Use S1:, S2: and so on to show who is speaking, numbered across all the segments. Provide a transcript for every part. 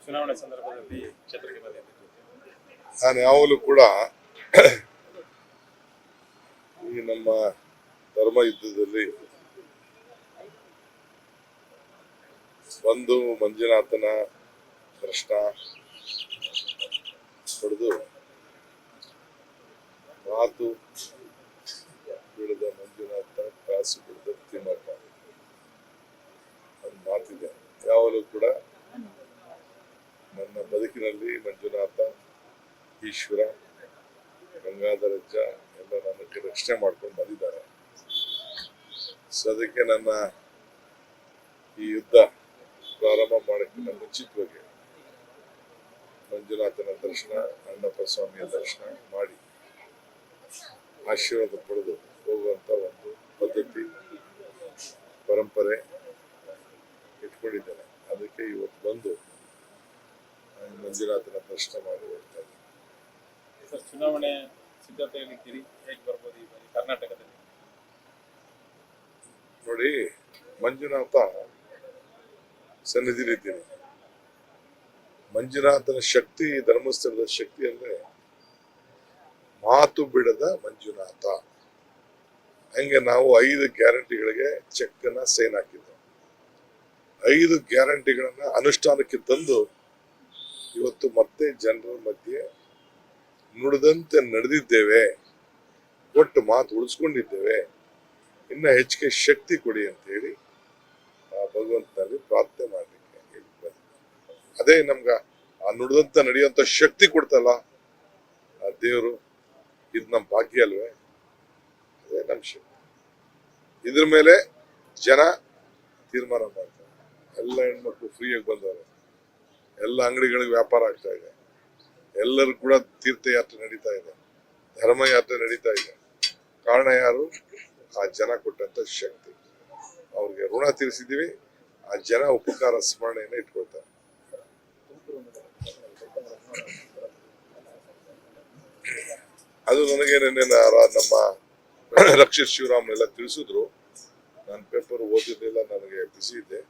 S1: ಚುನಾವಣೆ ಸಂದರ್ಭದಲ್ಲಿ ಕ್ಷೇತ್ರಕ್ಕೆ ಬಂದಿದ್ದೆ.
S2: ನಾನು ಯಾವಾಗಲೂ ಕೂಡ ಈ ನಮ್ಮ ಧರ್ಮ ಯುದ್ಧದಲ್ಲಿ ಒಂದು ಮಂಜುನಾಥನ ದರ್ಶನ ಪಡೆದು ಮಾತು ಬಿಡದ ಮಂಜುನಾಥ ಕಾಸು ಬಿಡದ ತಿಮ್ಮಕ್ಕ ಒಂದು ಮಾತಿದೆ. ಯಾವಾಗಲೂ ಕೂಡ ನನ್ನ ಬದುಕಿನಲ್ಲಿ ಮಂಜುನಾಥ, ಈಶ್ವರ, ಗಂಗಾಧರಜ್ಜ ಎಲ್ಲ ನನ್ನ ರಕ್ಷಣೆ ಮಾಡ್ಕೊಂಡು ಬಂದಿದ್ದಾರೆ. ಸೊ ಅದಕ್ಕೆ ನನ್ನ ಈ ಯುದ್ಧ ಪ್ರಾರಂಭ ಮಾಡೋಕ್ಕಿಂತ ಮುಂಚಿತವಾಗಿ ಮಂಜುನಾಥನ ದರ್ಶನ, ಅಣ್ಣಪ್ಪ ಸ್ವಾಮಿಯ ದರ್ಶನ ಮಾಡಿ ಆಶೀರ್ವಾದ ಪಡೆದು ಹೋಗುವಂತ ಒಂದು ಪದ್ಧತಿ, ಪರಂಪರೆ ಇಟ್ಕೊಂಡಿದ್ದೇನೆ. ಅದಕ್ಕೆ ಇವತ್ತು ಬಂದು ಮಂಜುನಾಥನ ದರ್ಶನ ಮಾಡಿ ಹೋಗ್ತಾ ಇದ್ದೀನಿ.
S1: ಸರ್, ಚುನಾವಣೆ ಸಿದ್ಧತೆ ಹೇಳಿದ್ದೀರಿ, ಹೇಗೆ ಬರ್ಬೋದು ಈ ಬಾರಿ ಕರ್ನಾಟಕದಲ್ಲಿ?
S2: ನೋಡಿ, ಮಂಜುನಾಥ ಸನ್ನಿಧಿಲಿದ್ದೀನಿ. ಮಂಜುನಾಥನ ಶಕ್ತಿ, ಧರ್ಮಸ್ಥಳದ ಶಕ್ತಿ ಅಂದ್ರೆ ಮಾತು ಬಿಡದ ಮಂಜುನಾಥ. ಹಂಗೆ ನಾವು 5 ಗ್ಯಾರಂಟಿಗಳಿಗೆ ಚೆಕ್ ಅನ್ನ ಸೈನ್ ಹಾಕಿದ್ವಿ. 5 ಗ್ಯಾರಂಟಿಗಳನ್ನ ಅನುಷ್ಠಾನಕ್ಕೆ ತಂದು ಇವತ್ತು ಮತ್ತೆ ಜನರ ಮಧ್ಯೆ ನುಡಿದಂತೆ ನಡೆದಿದ್ದೇವೆ, ಕೊಟ್ಟು ಮಾತು ಉಳಿಸ್ಕೊಂಡಿದ್ದೇವೆ. ಇನ್ನ ಹೆಚ್ಚಿಗೆ ಶಕ್ತಿ ಕೊಡಿ ಅಂತ ಹೇಳಿ ಆ ಭಗವಂತನಲ್ಲಿ ಪ್ರಾರ್ಥನೆ ಮಾಡ್ಲಿಕ್ಕೆ ಬಂದಿದ್ದೆ. ಅದೇ ನಮ್ಗ ಆ ನುಡಿದಂತೆ ನಡೆಯುವಂತ ಶಕ್ತಿ ಕೊಡ್ತಲ್ಲ ಆ ದೇವರು, ಇದು ನಮ್ಮ ಭಾಗ್ಯ ಅಲ್ವೇ? ಅದೇ ನಮ್ಮ ಶಕ್ತಿ. ಇದ್ರ ಮೇಲೆ ಜನ ತೀರ್ಮಾನ ಮಾಡ್ತಾರೆ. ಎಲ್ಲ ಹೆಣ್ಮಕ್ಳು ಫ್ರೀಯಾಗಿ ಬಂದವರು, ಎಲ್ಲ ಅಂಗಡಿಗಳಿಗೆ ವ್ಯಾಪಾರ ಆಗ್ತಾ ಇದೆ, ಎಲ್ಲರೂ ಕೂಡ ತೀರ್ಥಯಾತ್ರೆ ನಡೀತಾ ಇದೆ, ಧರ್ಮಯಾತ್ರೆ ನಡೀತಾ ಇದೆ. ಕಾರಣ ಯಾರು? ಆ ಜನ ಕೊಟ್ಟಂತ ಶಕ್ತಿ. ಅವ್ರಿಗೆ ಋಣ ತೀರಿಸಿದೀವಿ. ಆ ಜನ ಉಪಕಾರ ಸ್ಮರಣೆಯನ್ನ ಇಟ್ಕೊಳ್ತಾರೆ. ಅದು ನನಗೆ ನಿನ್ನೆ ನಮ್ಮ ರಕ್ಷಿತ್ ಶಿವರಾಮ್ನೆಲ್ಲ ತಿಳಿಸಿದ್ರು. ನಾನು ಪೇಪರ್ ಓದಿರ್ಲಿಲ್ಲ, ನನಗೆ ಬಿಸಿ ಇದ್ದೆ.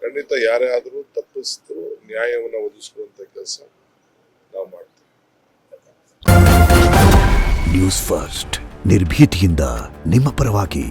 S2: ಖಂಡಿತ ಯಾರೇ ಆದರೂ ತಪ್ಪಿಸಿದ್ರು ನ್ಯಾಯವನ್ನು ಒದಗಿಸುವಂತ ಕೆಲಸ ನಾವು ಮಾಡ್ತೀವಿ.
S3: ನ್ಯೂಸ್ ಫಸ್ಟ್, ನಿರ್ಭೀತಿಯಿಂದ ನಿಮ್ಮ ಪರವಾಗಿ.